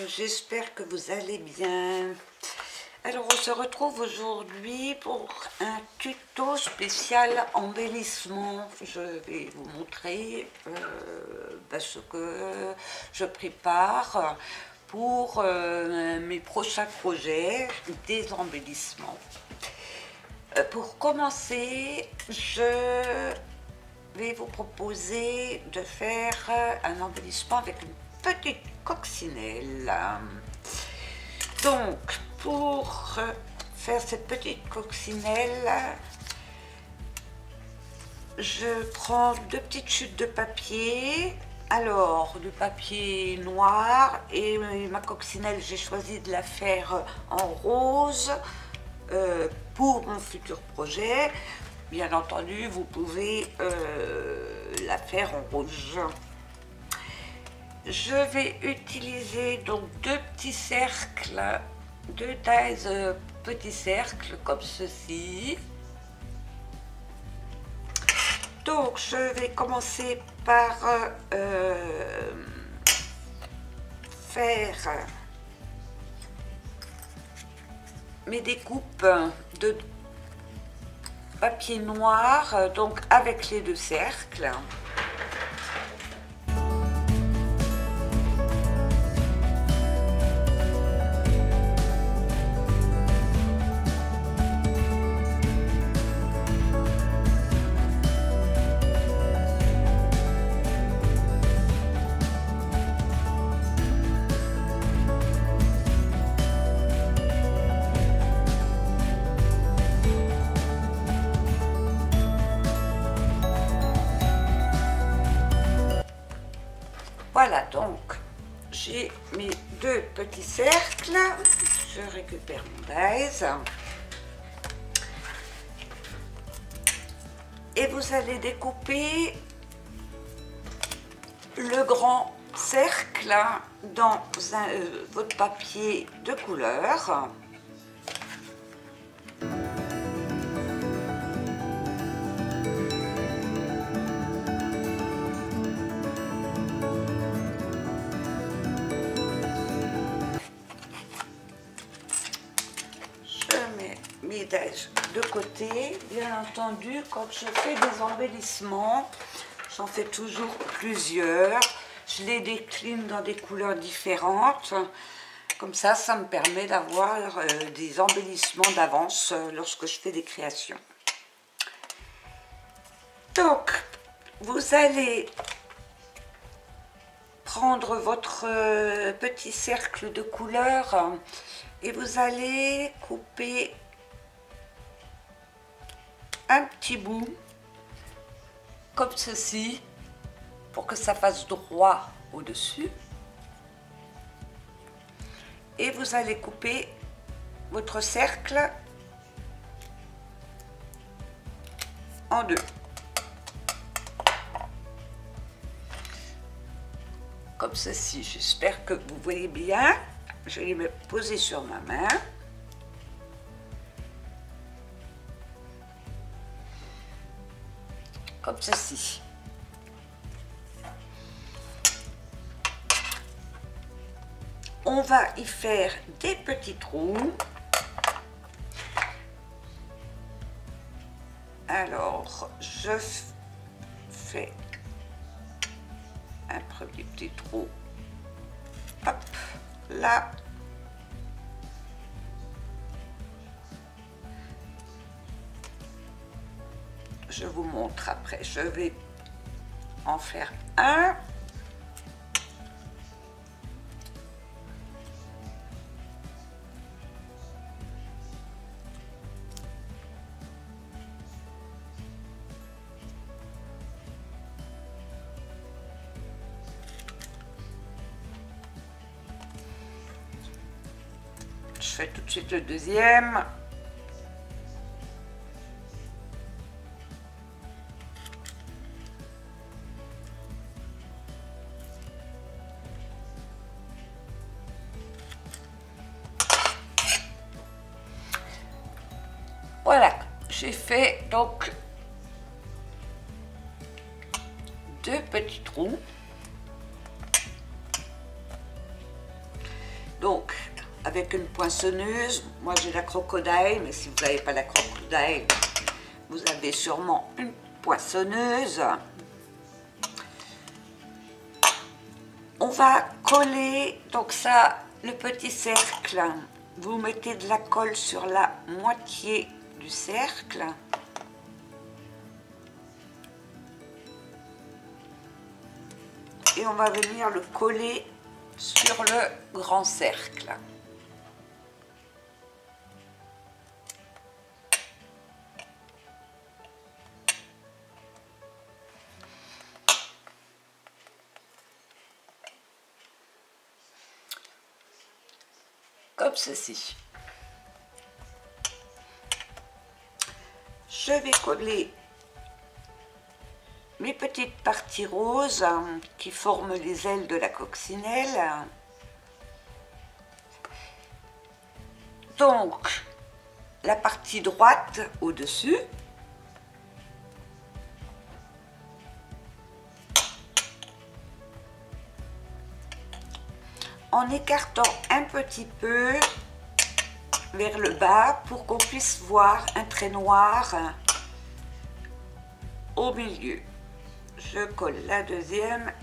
j'espère que vous allez bien. Alors on se retrouve aujourd'hui pour un tuto spécial embellissement. Je vais vous montrer ce que je prépare pour mes prochains projets des embellissements. Pour commencer, je vais vous proposer de faire un embellissement avec une petite coccinelle. Donc, pour faire cette petite coccinelle, je prends deux petites chutes de papier. Alors, du papier noir, et ma coccinelle, j'ai choisi de la faire en rose pour mon futur projet. Bien entendu, vous pouvez la faire en rouge. Je vais utiliser donc deux petits cercles, deux tailles petits cercles comme ceci. Donc je vais commencer par faire mes découpes de papier noir, donc avec les deux cercles. Voilà, donc j'ai mes deux petits cercles. Je récupère mon dies. Et vous allez découper le grand cercle dans votre papier de couleur. De côté, bien entendu, quand je fais des embellissements, j'en fais toujours plusieurs. Je les décline dans des couleurs différentes. Comme ça me permet d'avoir des embellissements d'avance lorsque je fais des créations. Donc, vous allez prendre votre petit cercle de couleurs et vous allez couper un petit bout comme ceci pour que ça fasse droit au-dessus, et vous allez couper votre cercle en deux comme ceci. J'espère que vous voyez bien. Je vais me poser sur ma main. Comme ceci. On va y faire des petits trous. Alors, je fais un premier petit trou. Hop, là. Je vous montre après. Je vais en faire un. Je fais tout de suite le deuxième. Voilà, j'ai fait donc deux petits trous. avec une poinçonneuse. Moi j'ai la crocodile, mais si vous n'avez pas la crocodile, vous avez sûrement une poinçonneuse. On va coller donc ça, le petit cercle. Vous mettez de la colle sur la moitié du cercle. Et on va venir le coller sur le grand cercle. Comme ceci. Je vais coller mes petites parties roses qui forment les ailes de la coccinelle. Donc, la partie droite au-dessus. En écartant un petit peu vers le bas pour qu'on puisse voir un trait noir au milieu. Je colle la deuxième.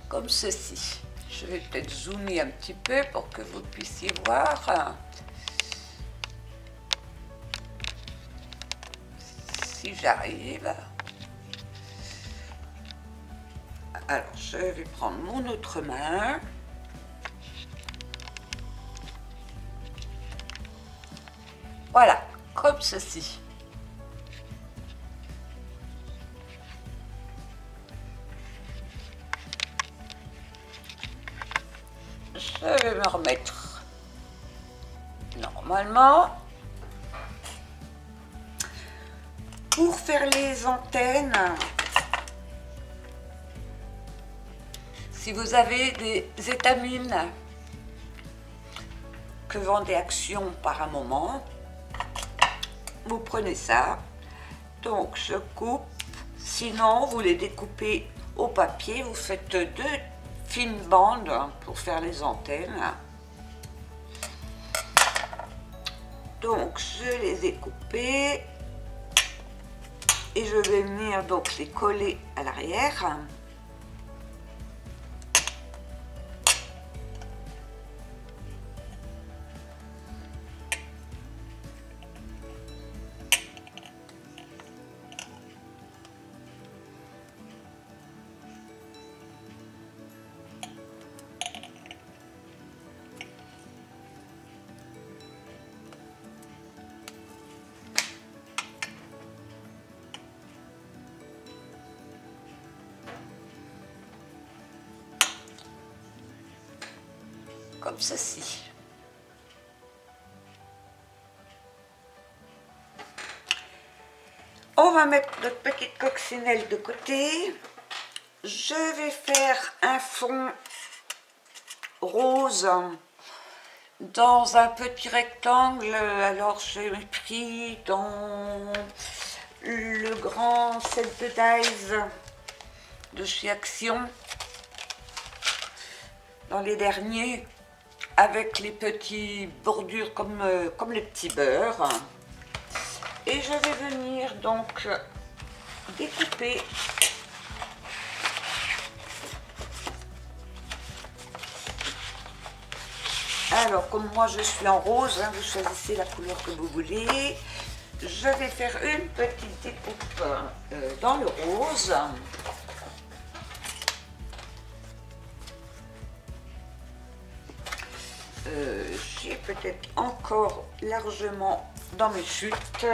Comme ceci. Je vais peut-être zoomer un petit peu pour que vous puissiez voir. Si j'arrive. Alors, je vais prendre mon autre main. Voilà, comme ceci. Je vais me remettre normalement. Pour faire les antennes, si vous avez des étamines que vendait Action par un moment, vous prenez ça. Donc je coupe, sinon vous les découpez au papier, vous faites 2 fines bandes pour faire les antennes. Donc je les ai coupées. Et je vais venir donc les coller à l'arrière. Comme ceci. On va mettre notre petite coccinelle de côté. Je vais faire un fond rose dans un petit rectangle. Alors j'ai pris dans le grand set de dies de chez Action, dans les derniers, avec les petites bordures comme les petits beurres. Et je vais venir donc découper alors comme moi je suis en rose, hein, vous choisissez la couleur que vous voulez. Je vais faire une petite découpe dans le rose. J'ai peut-être encore largement dans mes chutes.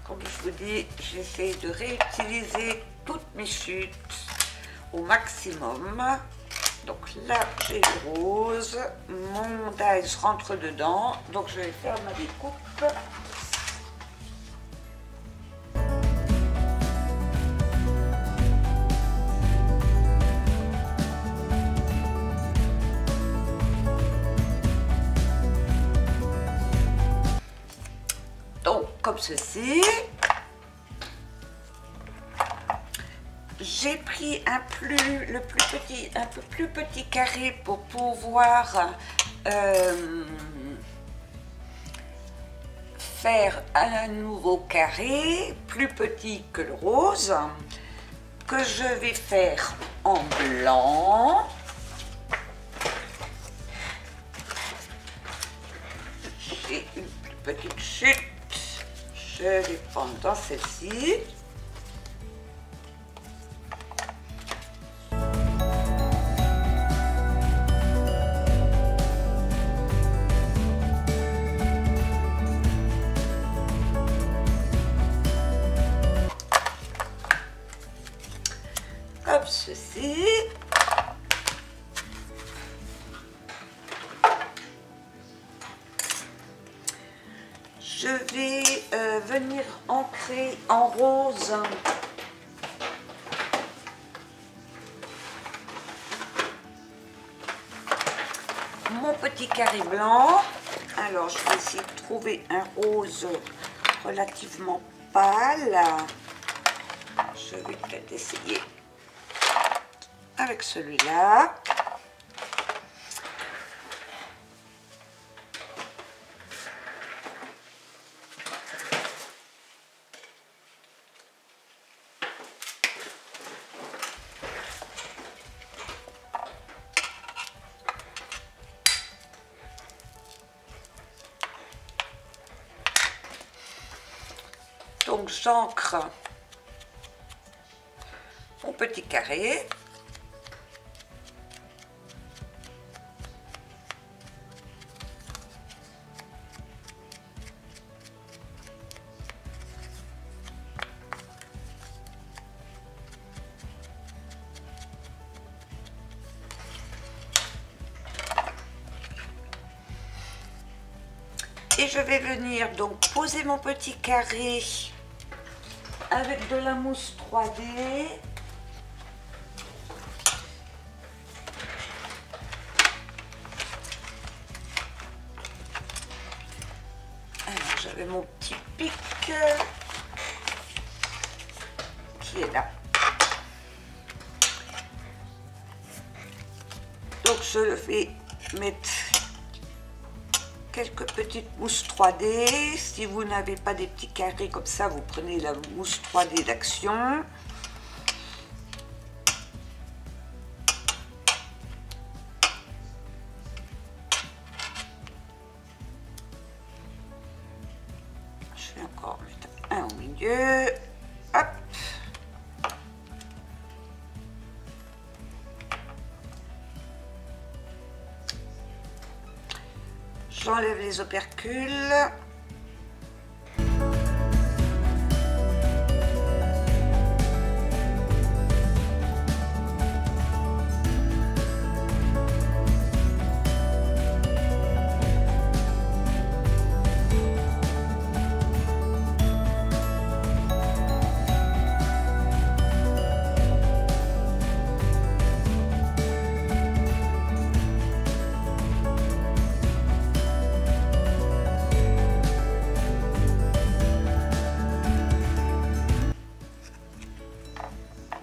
Comme je vous dis, j'essaie de réutiliser toutes mes chutes au maximum. Donc là, j'ai le rose, mon dies rentre dedans, donc je vais faire ma découpe. comme ceci. J'ai pris un peu plus petit carré pour pouvoir faire un nouveau carré plus petit que le rose que je vais faire en blanc. J'ai une plus petite chute, je vais prendre dans celle-ci. Comme ceci. Je vais venir ancrer en rose mon petit carré blanc. Alors je vais essayer de trouver un rose relativement pâle. Je vais peut-être essayer avec celui-là. Donc j'ancre mon petit carré. Et je vais venir donc poser mon petit carré avec de la mousse 3D. Alors j'avais mon petit pic qui est là. Donc je vais mettre quelques petites mousses 3D. Si vous n'avez pas des petits carrés comme ça, vous prenez la mousse 3D d'Action. Je vais encore mettre un au milieu. Hop. J'enlève les opercules.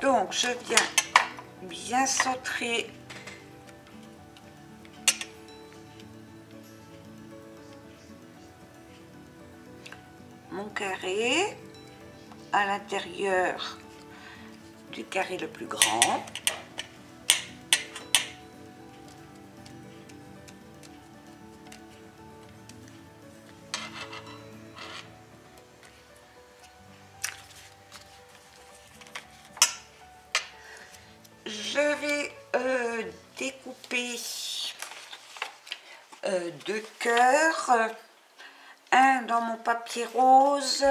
Donc je viens bien centrer mon carré à l'intérieur du carré le plus grand. Je vais découper deux cœurs, un dans mon papier rose,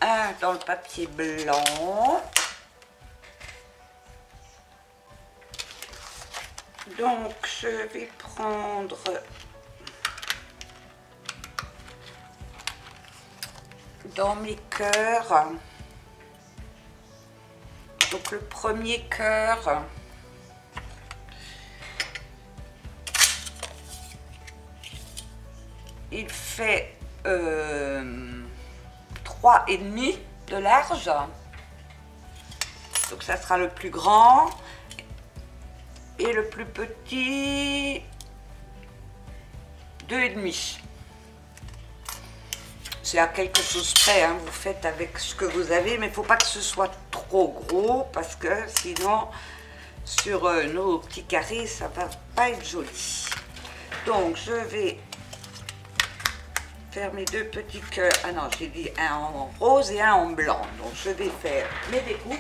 un dans le papier blanc. Donc je vais prendre dans mes cœurs, donc le premier cœur, il fait 3,5 de large. Donc ça sera le plus grand. Et le plus petit, 2,5. C'est à quelque chose près, hein. Vous faites avec ce que vous avez, mais il ne faut pas que ce soit trop gros parce que sinon, sur nos petits carrés, ça ne va pas être joli. Donc, je vais faire mes deux petits cœurs. Ah non, j'ai dit un en rose et un en blanc. Donc, je vais faire mes découpes.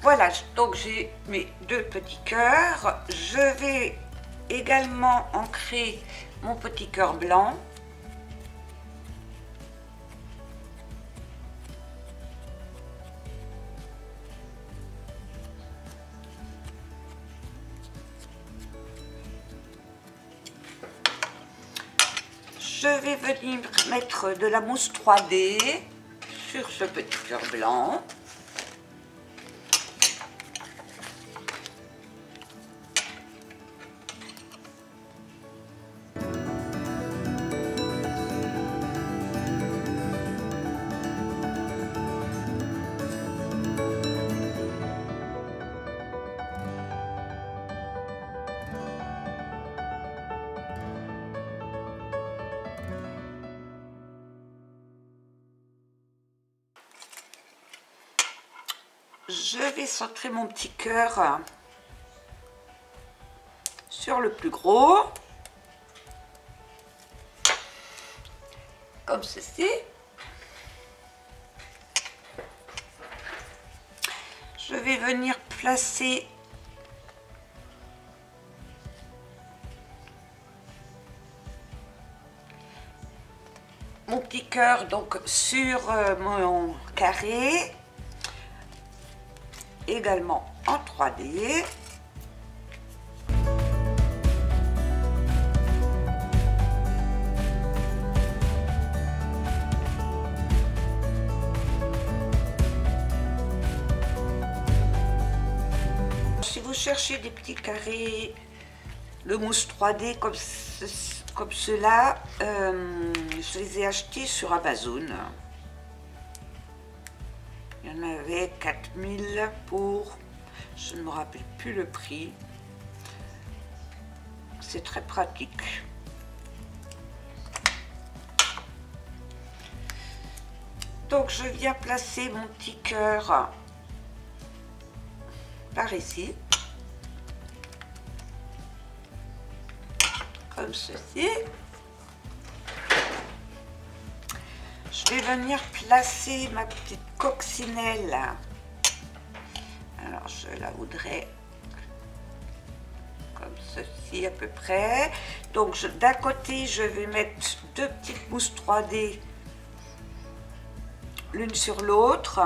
Voilà, donc j'ai mes deux petits cœurs. Je vais également ancrer mon petit cœur blanc. Je vais venir mettre de la mousse 3D sur ce petit cœur blanc. Je vais centrer mon petit cœur sur le plus gros, comme ceci. Je vais venir placer mon petit cœur donc sur mon carré, également en 3D. Si vous cherchez des petits carrés de mousse 3D comme cela, je les ai achetés sur Amazon. Il y en avait 4000 pour, je ne me rappelle plus le prix. C'est très pratique. Donc je viens placer mon petit cœur par ici, comme ceci. Je vais venir placer ma petite coccinelle. Alors je la voudrais comme ceci à peu près. Donc d'un côté je vais mettre deux petites mousses 3D l'une sur l'autre.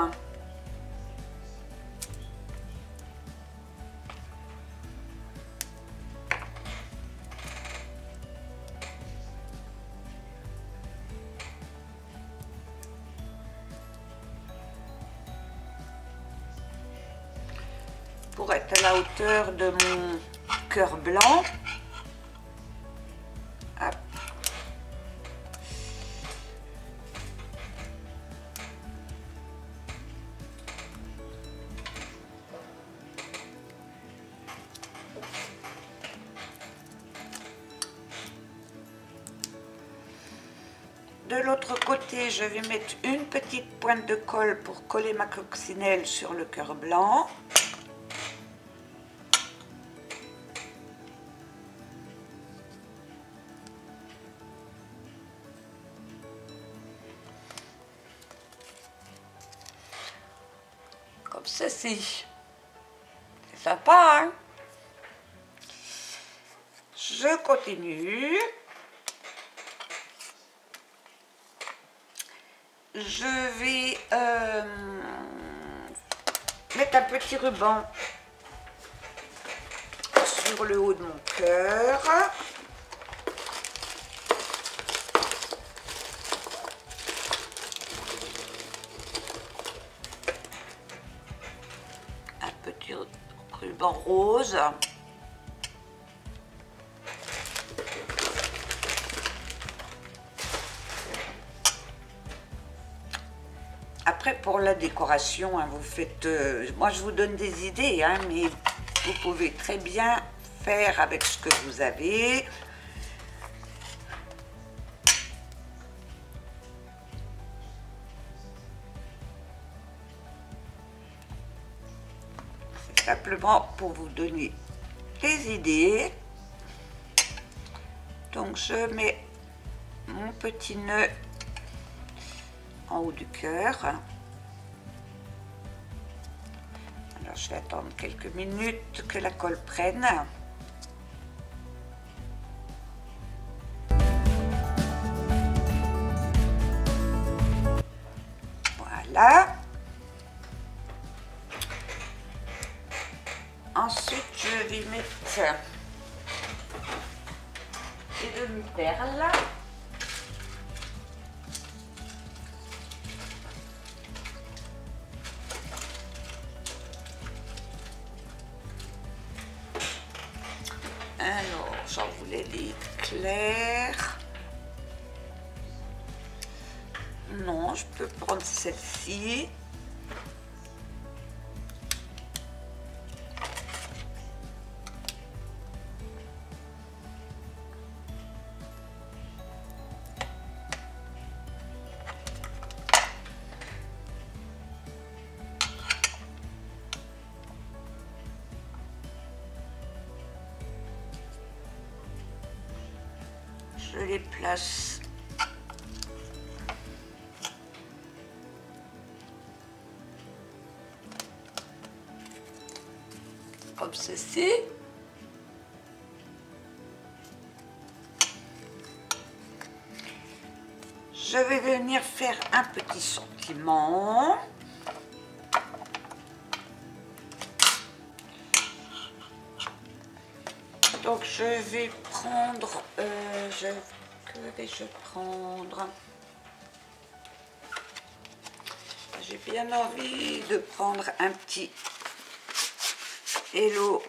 Pour être à la hauteur de mon cœur blanc. Hop. De l'autre côté, je vais mettre une petite pointe de colle pour coller ma coccinelle sur le cœur blanc. ceci. C'est sympa, hein? Je continue. Je vais mettre un petit ruban sur le haut de mon cœur. Un petit ruban rose. Après, pour la décoration, hein, vous faites... moi, je vous donne des idées, hein, mais vous pouvez très bien faire avec ce que vous avez. C'est simplement pour vous donner des idées. Donc, je mets mon petit nœud en haut du cœur. Alors je vais attendre quelques minutes que la colle prenne. Voilà. Ensuite je vais mettre des demi-perles. Alors, j'en voulais des clairs. Non, je peux prendre celle-ci. Je les place comme ceci. Je vais venir faire un petit sentiment. Donc je vais prendre, que vais-je prendre? J'ai bien envie de prendre un petit Hello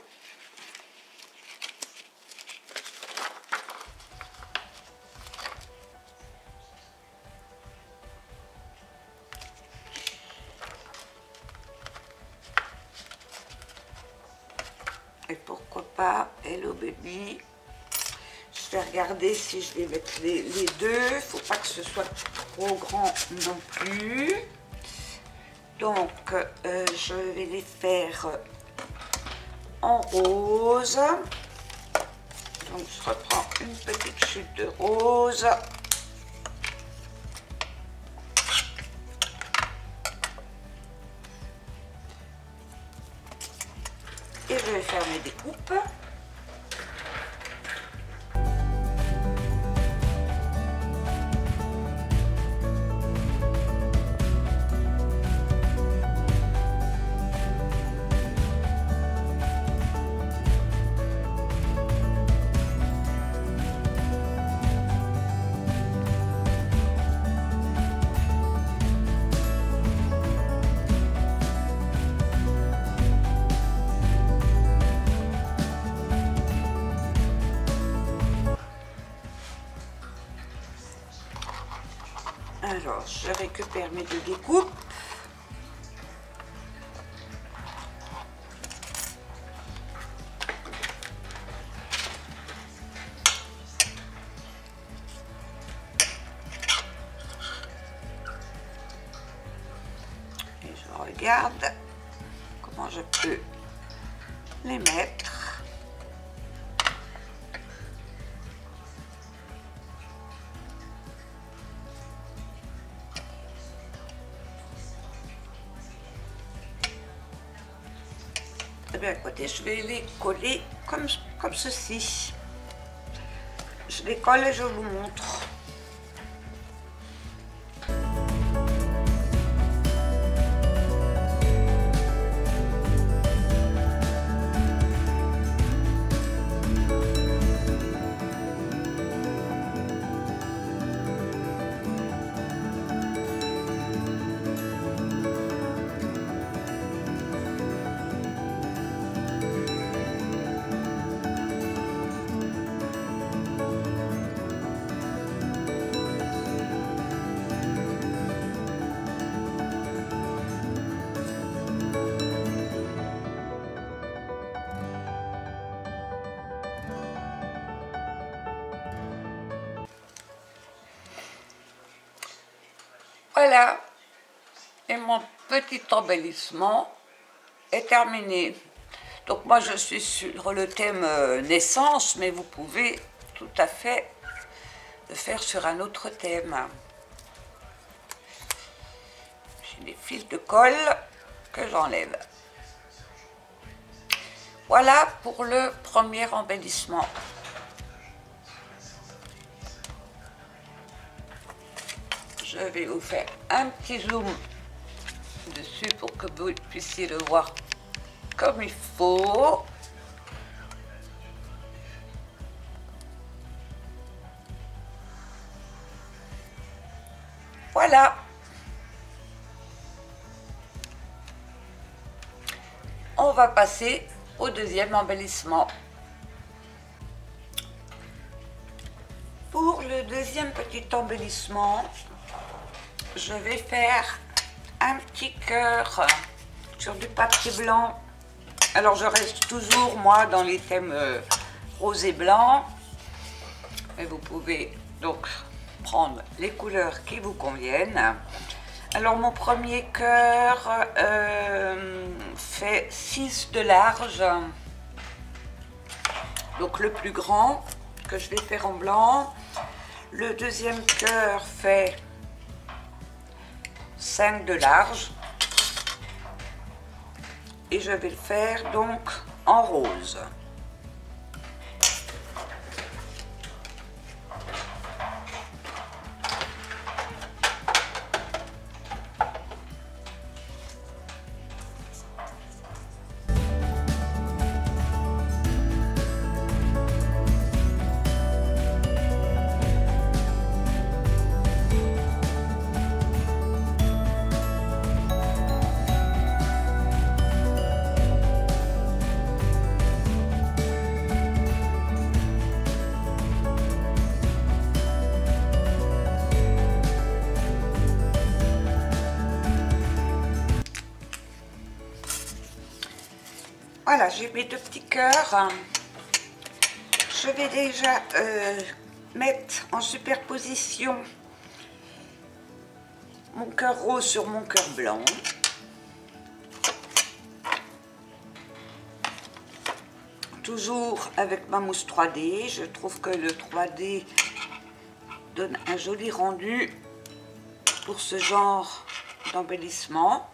et pourquoi pas Hello Baby. Je vais regarder si je vais mettre les deux. Il ne faut pas que ce soit trop grand non plus. Donc, je vais les faire en rose. Donc, je reprends une petite chute de rose. Et je vais faire mes découpes. Alors, je récupère mes deux découpes. Et je regarde comment je peux les mettre. Eh bien, écoutez, je vais les coller comme ceci. Je les colle et je vous montre. Voilà, et mon petit embellissement est terminé. Donc moi je suis sur le thème naissance, mais vous pouvez tout à fait le faire sur un autre thème. J'ai des fils de colle que j'enlève. Voilà pour le premier embellissement. Je vais vous faire un petit zoom dessus pour que vous puissiez le voir comme il faut. Voilà. On va passer au deuxième embellissement. Pour le deuxième petit embellissement, je vais faire un petit cœur sur du papier blanc. Alors je reste toujours moi dans les thèmes rose et blanc, mais vous pouvez donc prendre les couleurs qui vous conviennent. Alors mon premier cœur fait 6 de large, donc le plus grand que je vais faire en blanc. Le deuxième cœur fait 5 de large et je vais le faire donc en rose. Voilà, j'ai mes deux petits cœurs. Je vais déjà mettre en superposition mon cœur rose sur mon cœur blanc. Toujours avec ma mousse 3D. Je trouve que le 3D donne un joli rendu pour ce genre d'embellissement.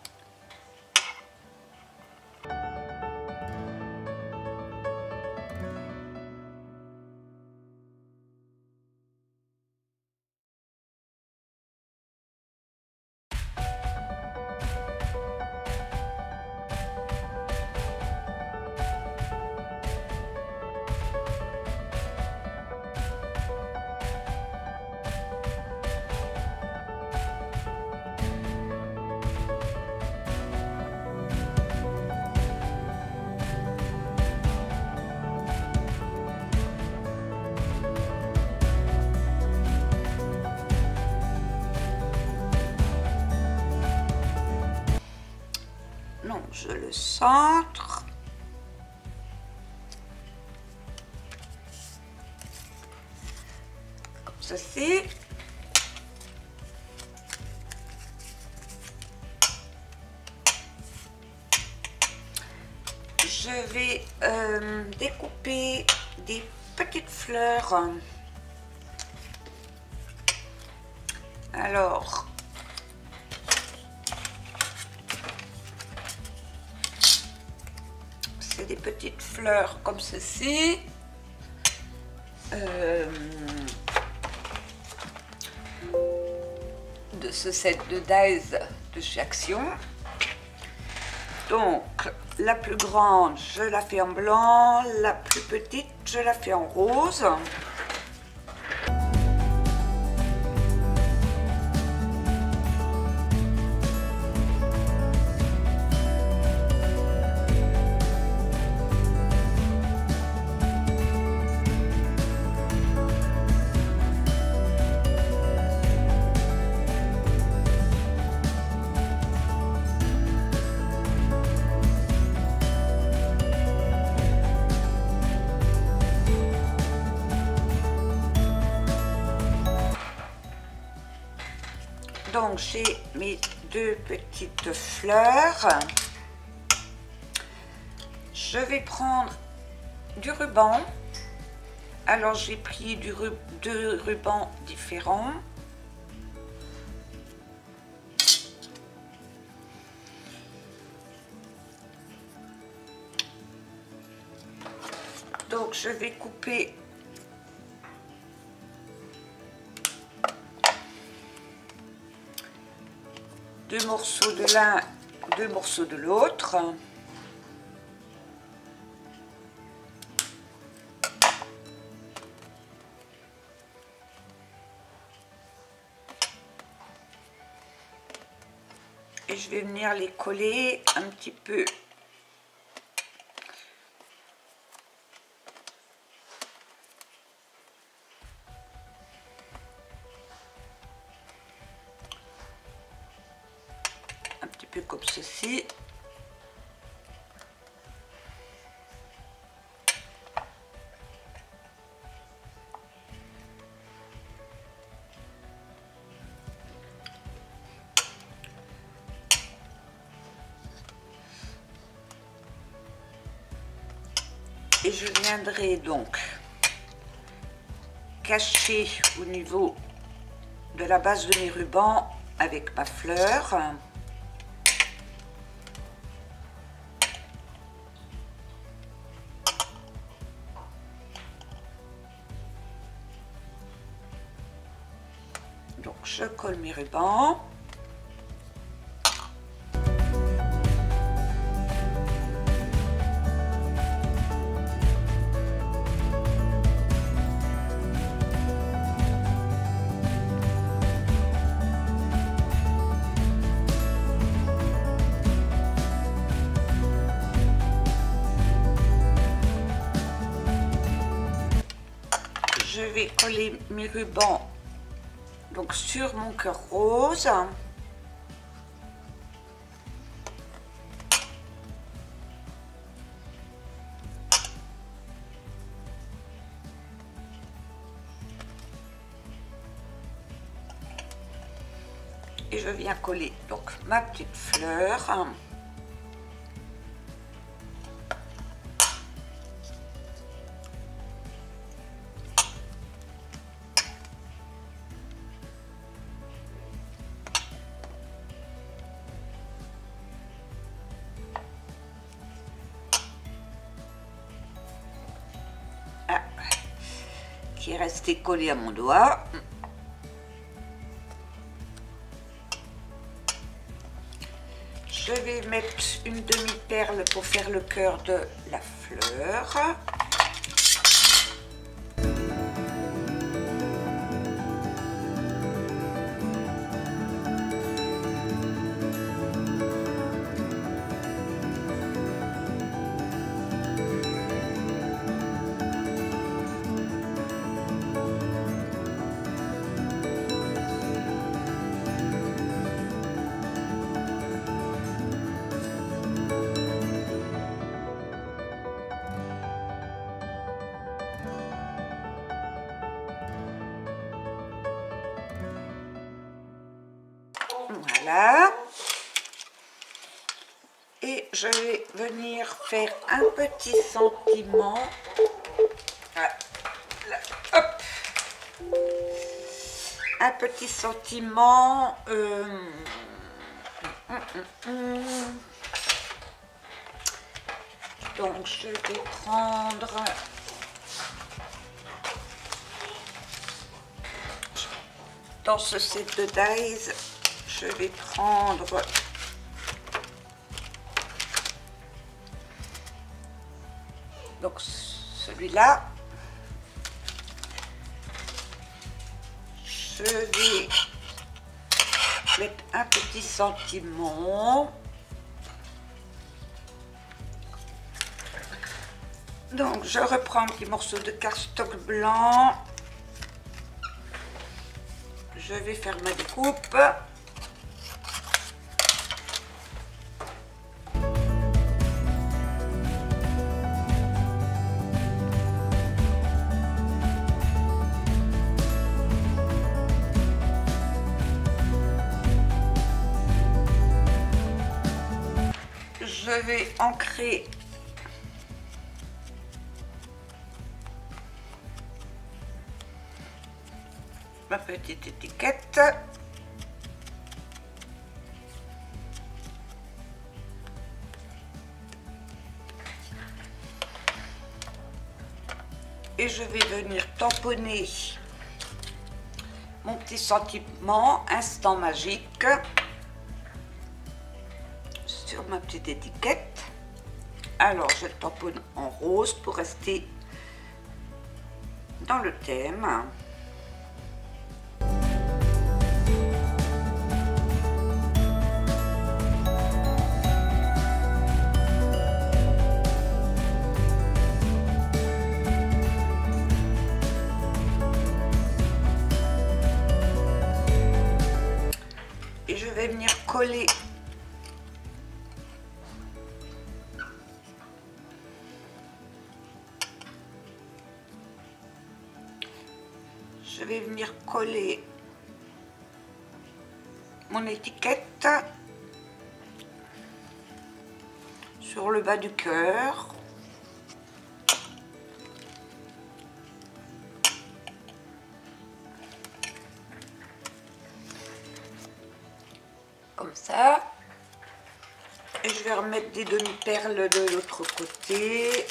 Non, je le centre. Comme ceci. Je vais découper des petites fleurs. Alors, c'est des petites fleurs comme ceci. De ce set de dies de chez Action. Donc la plus grande je la fais en blanc, la plus petite je la fais en rose. Donc j'ai mes deux petites fleurs. Je vais prendre du ruban. Alors j'ai pris deux rubans différents. Donc je vais couper deux morceaux de l'un, deux morceaux de l'autre. Et je vais venir les coller un petit peu . Un petit peu comme ceci. Et je viendrai donc cacher au niveau de la base de mes rubans avec ma fleur. Donc je colle mes rubans. Je vais coller mes rubans donc sur mon cœur rose. Et je viens coller donc ma petite fleur. Qui est resté collé à mon doigt. Je vais mettre une demi-perle pour faire le cœur de la fleur. Voilà. Et je vais venir faire un petit sentiment. Voilà. Hop. Un petit sentiment. Donc je vais prendre dans ce set de dies, je vais prendre donc celui-là. Je vais mettre un petit sentiment. Donc je reprends un petit morceau de cardstock blanc. Je vais faire ma découpe. Je vais ancrer ma petite étiquette. Et je vais venir tamponner mon petit sentiment instant magique sur ma petite étiquette. Alors je le tamponne en rose pour rester dans le thème. Et je vais venir coller mon étiquette sur le bas du cœur. Comme ça. Et je vais remettre des demi-perles de l'autre côté.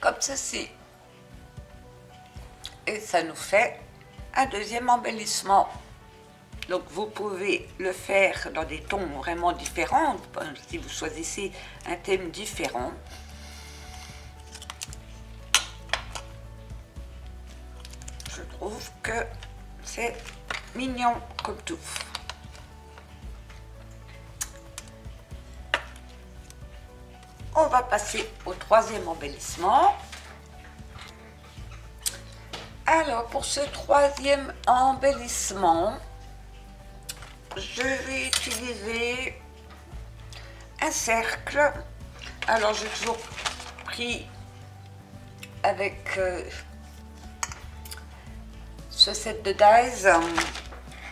Comme ceci. Et ça nous fait un deuxième embellissement. Donc vous pouvez le faire dans des tons vraiment différents, si vous choisissez un thème différent. Je trouve que c'est mignon comme tout. On va passer au troisième embellissement. Alors pour ce troisième embellissement, je vais utiliser un cercle. Alors j'ai toujours pris avec ce set de dies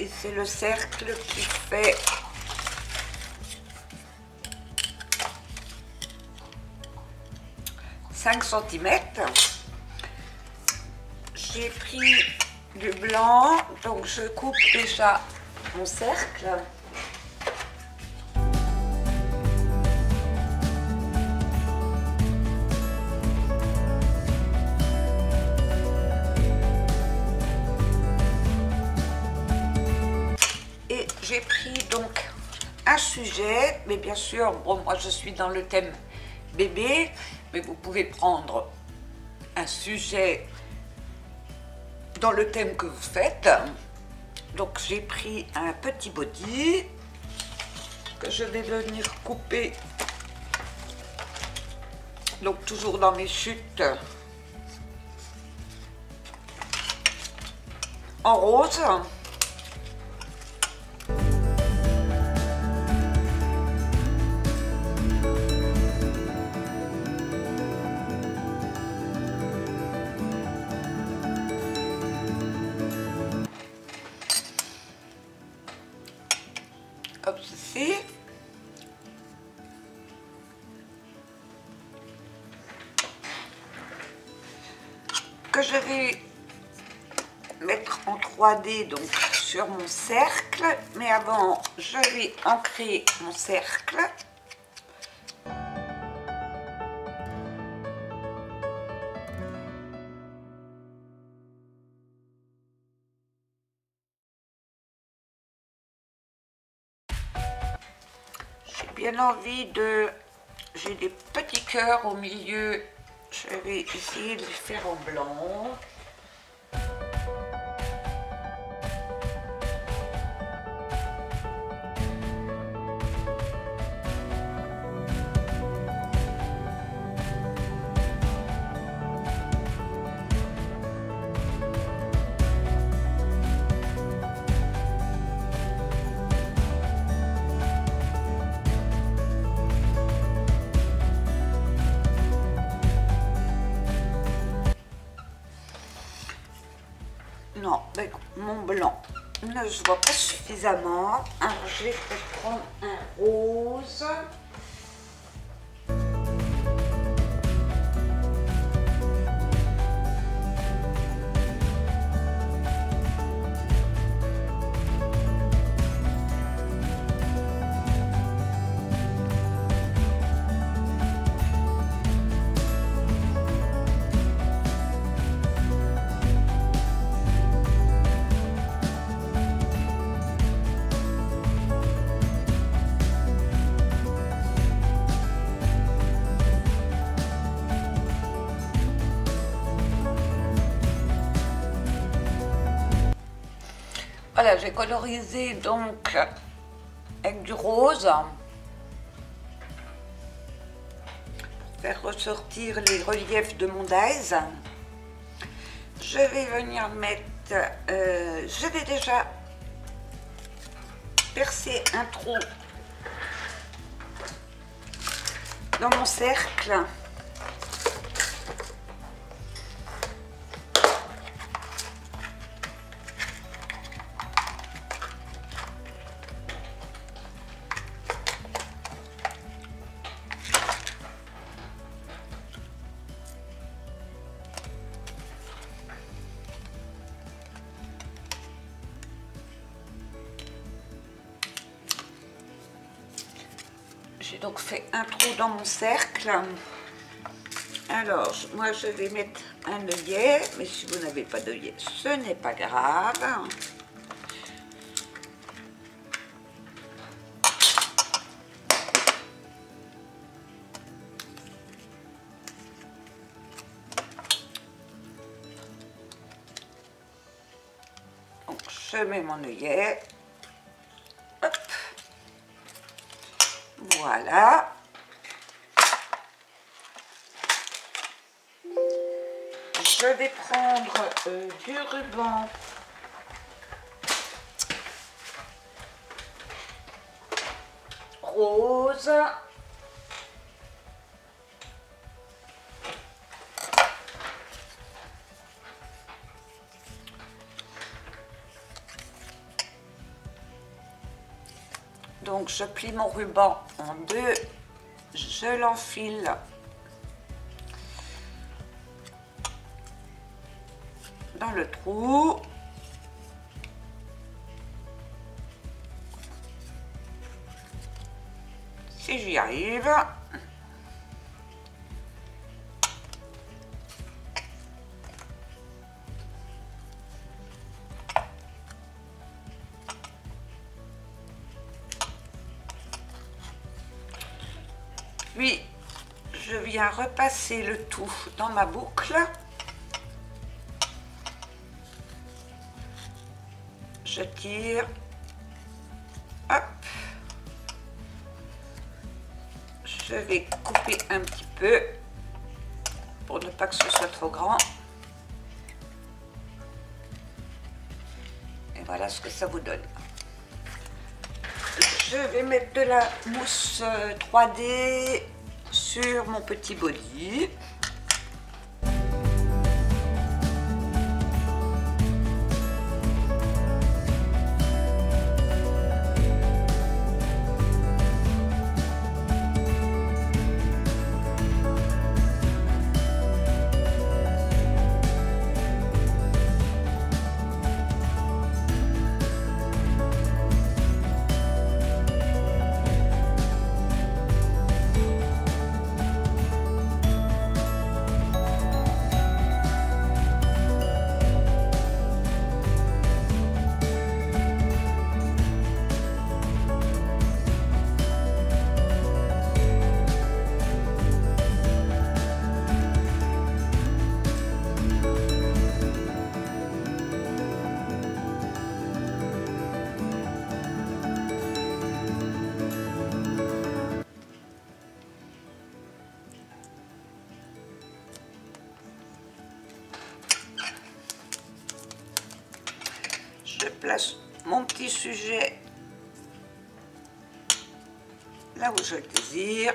et c'est le cercle qui fait 5 cm. J'ai pris du blanc, donc je coupe déjà mon cercle. Et j'ai pris donc un sujet, mais bien sûr, bon, moi je suis dans le thème bébé, mais vous pouvez prendre un sujet dans le thème que vous faites. Donc j'ai pris un petit body que je vais venir couper, donc toujours dans mes chutes en rose. que je vais mettre en 3D donc sur mon cercle. Mais avant, je vais ancrer mon cercle. J'ai bien envie de... J'ai des petits cœurs au milieu. Je vais essayer de les faire en blanc. Non, mon blanc ne se voit pas suffisamment. Alors je vais peut-être prendre un rose. Voilà, j'ai colorisé donc avec du rose pour faire ressortir les reliefs de mon daïs. Je vais venir mettre, je vais déjà percer un trou dans mon cercle. J'ai donc fait un trou dans mon cercle. Alors, moi je vais mettre un œillet, mais si vous n'avez pas d'œillet, ce n'est pas grave. Donc, je mets mon œillet. Hop. Voilà. Je vais prendre du ruban rose. Donc je plie mon ruban en deux, je l'enfile dans le trou. Si j'y arrive. Puis, je viens repasser le tout dans ma boucle. Je tire. Hop. Je vais couper un petit peu pour ne pas que ce soit trop grand. Et voilà ce que ça vous donne. Je vais mettre de la mousse 3D sur mon petit body. place mon petit sujet là où je le désire.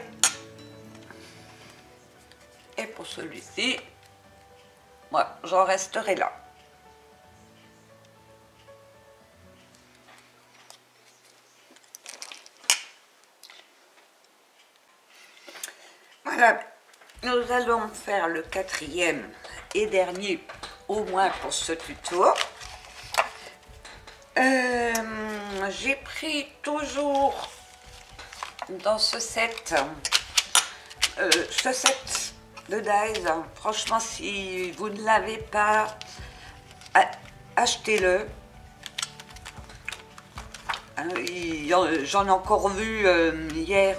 Et pour celui-ci, moi, j'en resterai là. Voilà, nous allons faire le 4e et dernier, au moins pour ce tuto. J'ai pris toujours dans ce set de dies. Franchement, si vous ne l'avez pas, achetez-le. J'en ai encore vu hier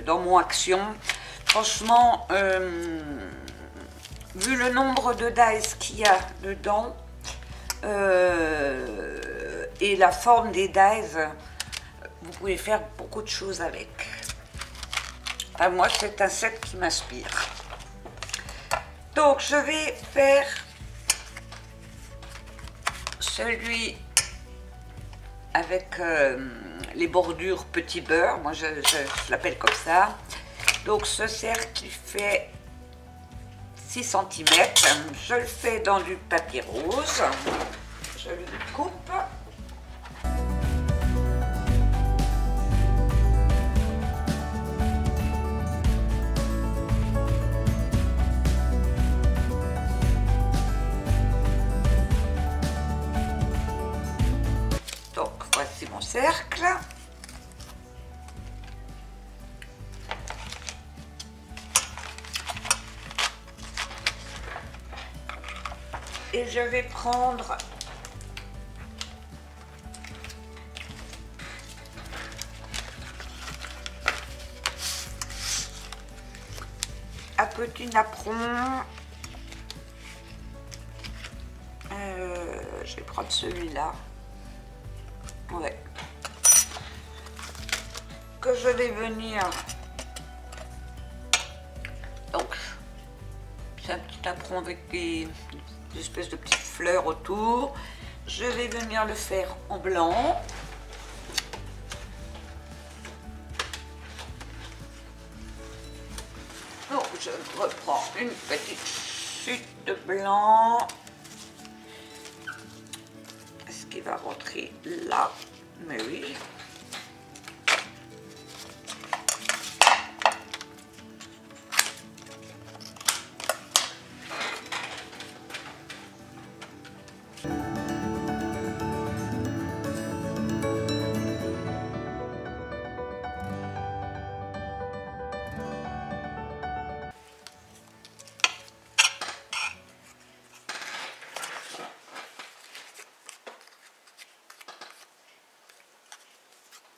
dans mon action. Franchement, vu le nombre de dies qu'il y a dedans et la forme des dies, vous pouvez faire beaucoup de choses avec. Moi, c'est un set qui m'inspire. Donc, je vais faire celui avec les bordures petit beurre. Moi, je l'appelle comme ça. Donc, ce cercle qui fait 6 cm. Je le fais dans du papier rose. Je le coupe. Donc, voici mon cercle. Et je vais prendre un petit napperon. Je vais prendre celui-là. Ouais. Que je vais venir. Donc, c'est un petit napperon avec des espèces de petites fleurs autour. Je vais venir le faire en blanc. Donc je reprends une petite chute de blanc. Est-ce qu'il va rentrer là? Mais oui.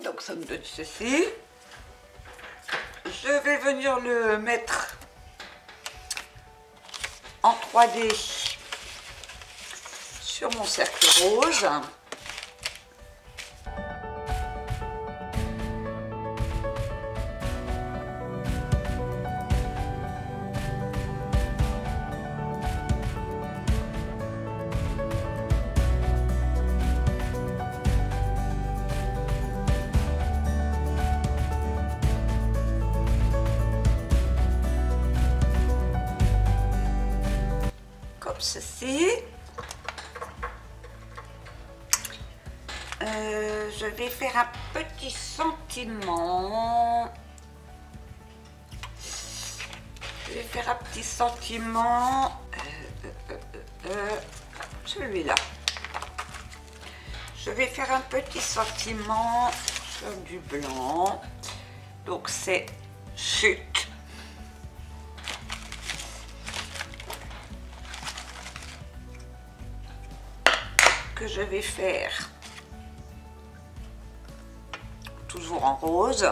Donc ça me donne ceci. Je vais venir le mettre en 3D sur mon cercle rose. Ceci. Je vais faire un petit sentiment. Celui-là. Je vais faire un petit sentiment sur du blanc. Donc c'est chute. Que je vais faire toujours en rose.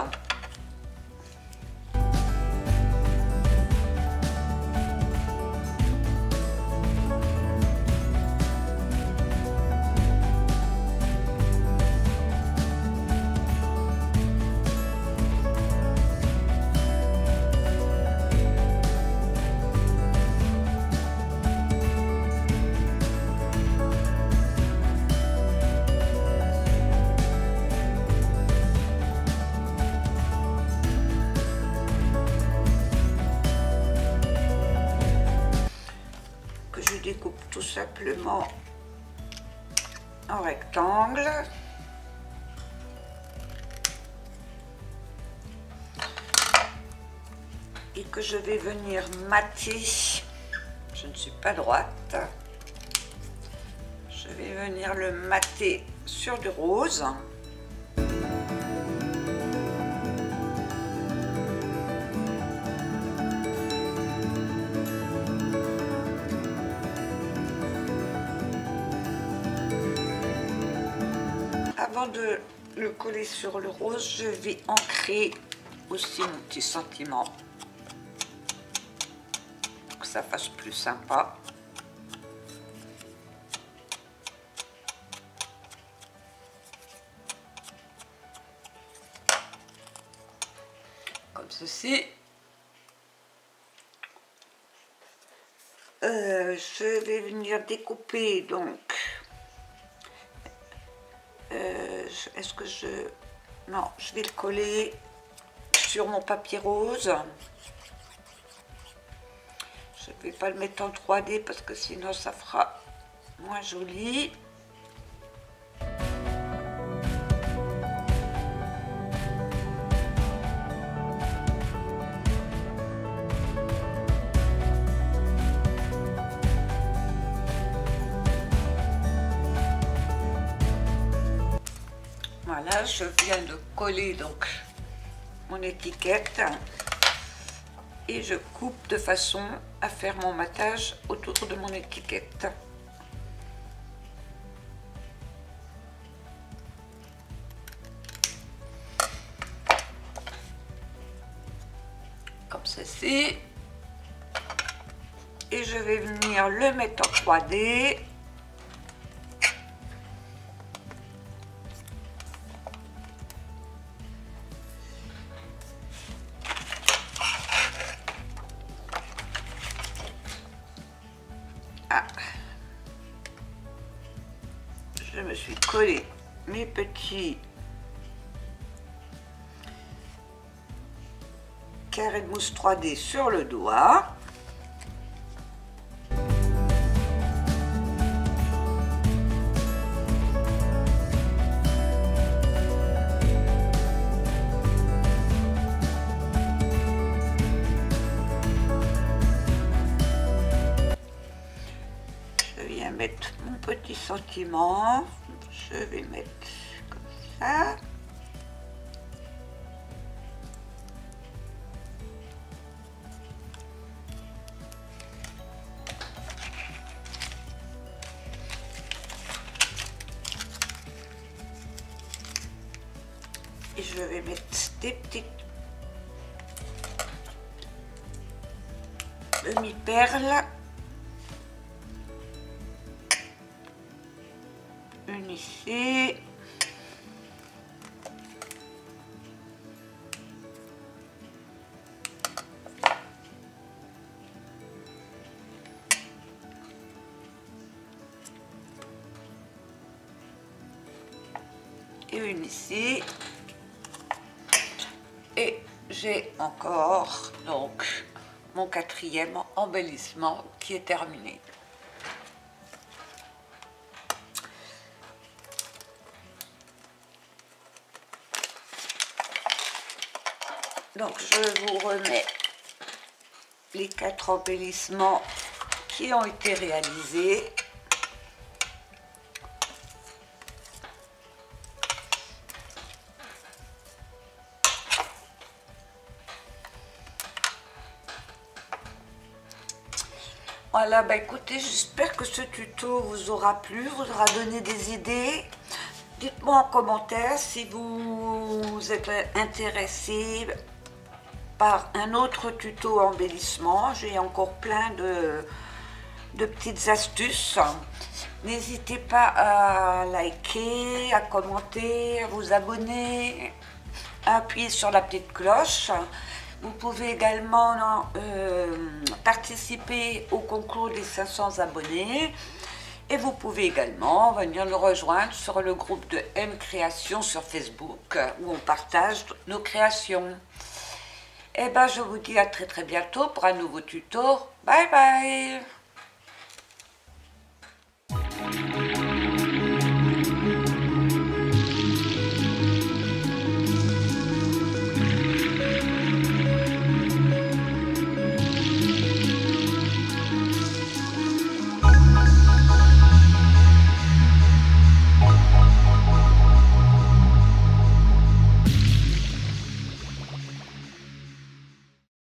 tout simplement en rectangle. Et que je vais venir mater. Je ne suis pas droite. Je vais venir le mater sur du rose. Avant de le coller sur le rose, je vais ancrer aussi mon petit sentiment pour que ça fasse plus sympa. Comme ceci. Je vais venir découper donc. Est-ce que je... Non, je vais le coller sur mon papier rose. Je ne vais pas le mettre en 3D parce que sinon ça fera moins joli. Voilà, je viens de coller donc mon étiquette et je coupe de façon à faire mon matage autour de mon étiquette. Comme ceci. Et je vais venir le mettre en 3D. Je me suis collé mes petits carrés de mousse 3D sur le doigt. Je viens mettre mon petit sentiment. Je vais mettre comme ça. Et je vais mettre des petites demi-perles. Une ici. Et une ici. Et j'ai encore donc mon quatrième embellissement qui est terminé. Donc je vous remets les 4 embellissements qui ont été réalisés. Voilà, bah écoutez, j'espère que ce tuto vous aura plu, vous aura donné des idées. Dites-moi en commentaire si vous êtes intéressé par un autre tuto embellissement. J'ai encore plein de petites astuces. N'hésitez pas à liker, à commenter, à vous abonner, à appuyer sur la petite cloche. Vous pouvez également participer au concours des 500 abonnés. Et vous pouvez également venir nous rejoindre sur le groupe de M Création sur Facebook où on partage nos créations. Et ben je vous dis à très bientôt pour un nouveau tuto. Bye bye!